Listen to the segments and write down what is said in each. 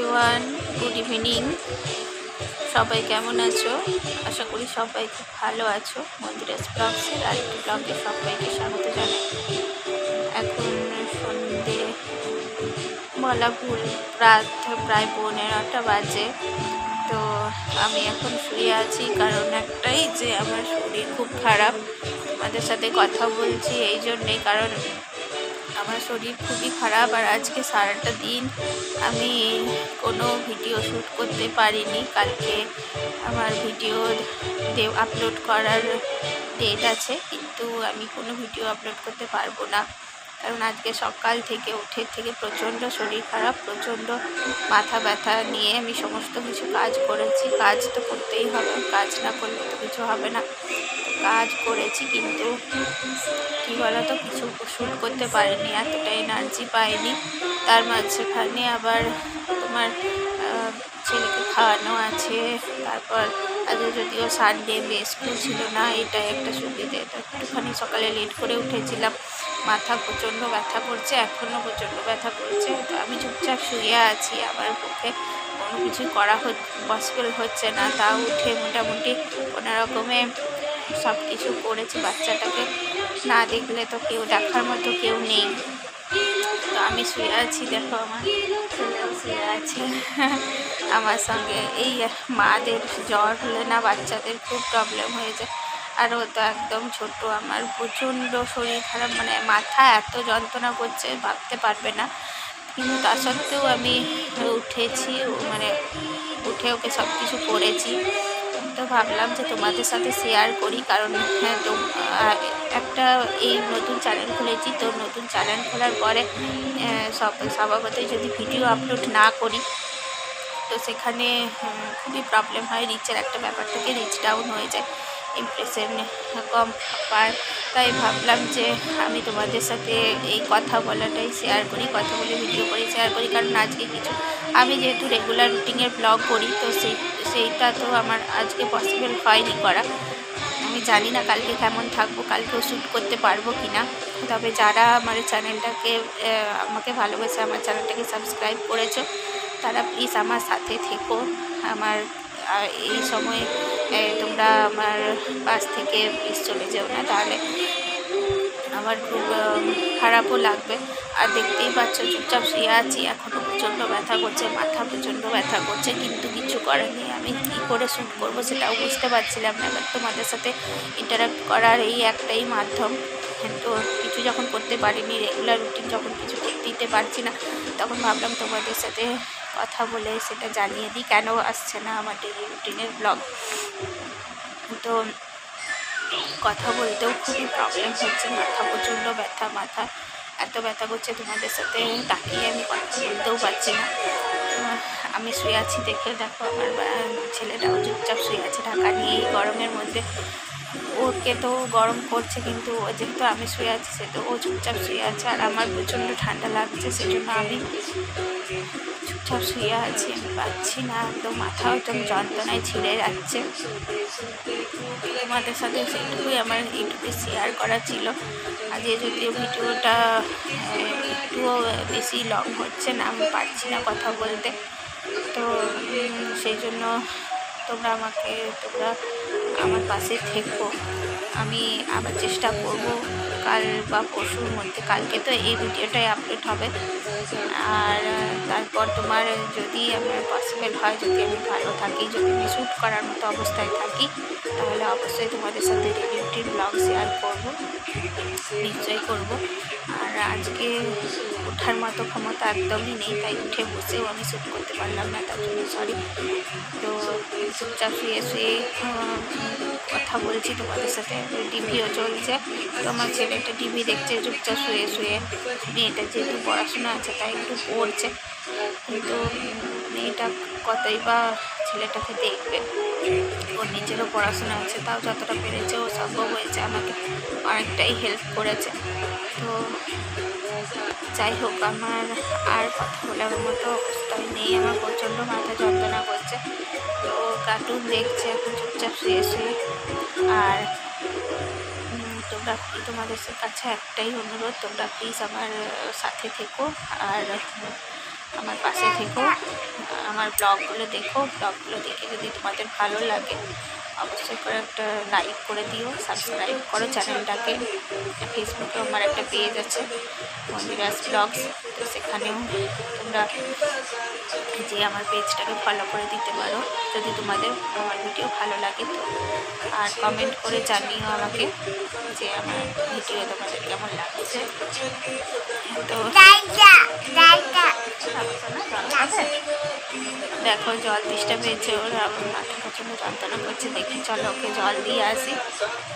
Everyone, good evening. সবাই কেমন আছো? আশা করি সবাই খুব ভালো আছো। মন্দিরাস ব্লগসের আরেকটি ব্লগে সবাইকে স্বাগত জানাই। এখন সন্ধে বলা ভুল, রাত প্রায় 9:30 বাজে। তো আমি এখন শুয়ে আছি, কারণ একটাই যে আমার শরীর খুব খারাপ। তোমাদের সাথে কথা বলছি এই জন্যেই, কারণ আমার শরীর খুবই খারাপ। আর আজকে সারাটা দিন আমি কোনো ভিডিও শ্যুট করতে পারিনি। কালকে আমার ভিডিও আপলোড করার ডেট আছে, কিন্তু আমি কোনো ভিডিও আপলোড করতে পারবো না, কারণ আজকে সকাল থেকে প্রচণ্ড শরীর খারাপ, প্রচণ্ড মাথা ব্যথা নিয়ে আমি সমস্ত কিছু কাজ করেছি। কাজ তো করতেই হবে, কাজ না করলে তো কিছু হবে না। কাজ করেছি, কিন্তু কী বলতো, কিছু শ্যুট করতে পারিনি, এতটা এনার্জি পাইনি। তার মাঝখানে আবার তোমার ছেলেকে খাওয়ানো আছে। তারপর আজকে যদিও সানডে, স্কুল ছিল না, এটাই একটা সুবিধে। তো একটুখানি সকালে লেট করে উঠেছিলাম, মাথা প্রচণ্ড ব্যথা করছে, এখনও প্রচণ্ড ব্যথা করছে। তো আমি চুপচাপ শুয়ে আছি, আমার পক্ষে কোনো কিছু করা পসিবল হচ্ছে না। তাও উঠে মোটামুটি কোনো রকমে সব কিছু করেছি। বাচ্চাটাকে না দেখলে তো কেউ দেখার মতো কেউ নেই। তো আমি শুয়ে আছি, দেখো আমার ছেলেও শুয়ে আছে আমার সঙ্গে। এই মাদের জ্বর হলে না বাচ্চাদের খুব প্রবলেম হয়ে যায়। আর ও তো একদম ছোট। আমার প্রচণ্ড শরীর খারাপ, মানে মাথা এত যন্ত্রণা করছে ভাবতে পারবে না। কিন্তু তা সত্ত্বেও আমি উঠেছি, মানে উঠে ওকে সব কিছু করেছি। তো ভাবলাম যে তোমাদের সাথে শেয়ার করি, কারণ একটা এই নতুন চ্যানেল খুলেছি। তো নতুন চ্যানেল খোলার পরে স্বভাবতই যদি ভিডিও আপলোড না করি, তো সেখানে খুবই প্রবলেম হয়। রিচের একটা ব্যাপার থেকে রিচ ডাউন হয়ে যায়, ইমপ্রেশন কম পায়। তাই ভাবলাম যে আমি তোমাদের সাথে এই কথা বলাটাই শেয়ার করি, কথা বলে ভিডিও করে শেয়ার করি। কারণ আজকে কিছু আমি যেহেতু রেগুলার রুটিনের ব্লগ করি, তো সেইটা তো আমার আজকে পসিবল হয়নি করা। আমি জানি না কালকে কেমন থাকবো, কালকেও শ্যুট করতে পারবো কি না। তবে যারা আমার চ্যানেলটাকে আমাকে ভালোবেসে আমার চ্যানেলটাকে সাবস্ক্রাইব করেছো, তারা প্লিজ আমার সাথে থেকো। আমার এই সময় তোমরা আমার পাশ থেকে প্লিজ চলে যেও না, তাহলে আমার খুব খারাপও লাগবে। আর দেখতেই পাচ্ছ চুপচাপ শুয়ে আছি, এখনও প্রচণ্ড ব্যথা করছে, মাথা প্রচণ্ড ব্যথা করছে, কিন্তু কিছু করার নেই। আমি কী করে শ্যুট করবো সেটাও বুঝতে পারছিলাম না। এবার তোমাদের সাথে ইন্টারাক্ট করার এই একটাই মাধ্যম। কিন্তু কিছু যখন করতে পারিনি, রেগুলার রুটিন যখন কিছু দিতে পারছি না, তখন ভাবলাম তোমাদের সাথে কথা বলে সেটা জানিয়ে দিই কেন আসছে না আমার ডেলি রুটিনের ব্লগ। তো কথা বলতেও খুবই প্রবলেম হচ্ছে, মাথা প্রচণ্ড ব্যথা, মাথা এত ব্যথা করছে, তোমাদের সাথে তাকিয়ে আমি কথা বলতেও পারছি না। আমি শুয়ে আছি দেখে দেখো আমার ছেলেটাও চুপচাপ শুয়ে আছে ঢাকা নিয়ে। এই গরমের মধ্যে ওকে তো গরম করছে, কিন্তু যেহেতু আমি শুয়ে আছি সেহেতু ও চুপচাপ শুয়ে আছে। আর আমার প্রচণ্ড ঠান্ডা লাগছে, সেজন্য আমি চুপচাপ শুয়ে আছি। আমি পাচ্ছি না, একদম মাথাও একদম যন্ত্রণায় ছিঁড়ে যাচ্ছে। তোমাদের সাথে সেইটুকুই আমার এইটুকু শেয়ার করা ছিল। আজকে যদিও ভিডিওটা একটুও বেশি লং হচ্ছে না, আমি পারছি না কথা বলতে। তো সেই জন্য তোমরা আমার পাশে থেকো। আমি আবার চেষ্টা করব কাল বা পরশুর মধ্যে। কালকে তো এই ভিডিওটাই আপলোড হবে। আর তারপর তোমার যদি আমার পসিবল হয়, যদি আমি ভালো থাকি, যদি আমি শ্যুট করার মতো অবস্থায় থাকি, তাহলে অবশ্যই তোমাদের সাথে রিলেটেড ব্লগ শেয়ার করব, নিশ্চয়ই করব। আর আজকে ওঠার মতো ক্ষমতা একদমই নেই, তাই উঠে বসেও আমি শ্যুট করতে পারলাম না, তার জন্য সরি। তো চুপচাপ শুয়ে শুয়ে কথা বলছি তোমাদের সাথে। টিভিও চলছে, তো আমার ছেলেটা টিভি দেখছে চুপচাপ শুয়ে শুয়ে। মেয়েটা যেহেতু পড়াশোনা আছে তাই একটু পড়ছে, কিন্তু মেয়েটা কতই বা ছেলেটাকে দেখবে। ওর নিজেরও পড়াশোনা আছে, তাও যতটা পেরেছে ও সম্ভব হয়েছে আমাকে অনেকটাই হেল্প করেছে। তো যাই হোক, আমার আর কথা বলার মতো অবস্থায় নেই, আমার প্রচণ্ড মাথা যন্ত্রণা করছে। তো কার্টুন দেখছে এখন চুপচাপ শুয়ে শুয়ে। আর তোমাদের কাছে একটাই অনুরোধ, তোমরা প্লিজ আমার সাথে থেকো। আর আমার পাশে থেকো, আমার ব্লগগুলো দেখো। ব্লগগুলো দেখে যদি তোমাদের ভালো লাগে অবশ্যই করে একটা লাইক করে দিও, সাবস্ক্রাইব করো চ্যানেলটাকে। ফেসবুকে আমার একটা পেজ আছে মন্দিরাস ব্লগস, তো সেখানেও তোমরা যে আমার পেজটাকে ফলো করে দিতে পারো যদি তোমাদের আমার ভিডিও ভালো লাগে তো। আর কমেন্ট করে জানিও আমাকে যে আমার ভিডিও তোমাদের কেমন লাগছে। তো দেখো জল তেষ্টা পেয়েছে ওর, আমার মাথা প্রচণ্ড যন্ত্রণা করছে। দেখি চলো ওকে জল দিয়ে আসি।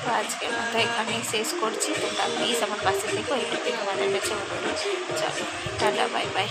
তো আজকের মতো এখানেই শেষ করছি। তোমরা প্লিজ আমার পাশে থেকো, এইটুকুই তোমাদের কাছে অনুরোধ। চলো টাটা, বাই বাই।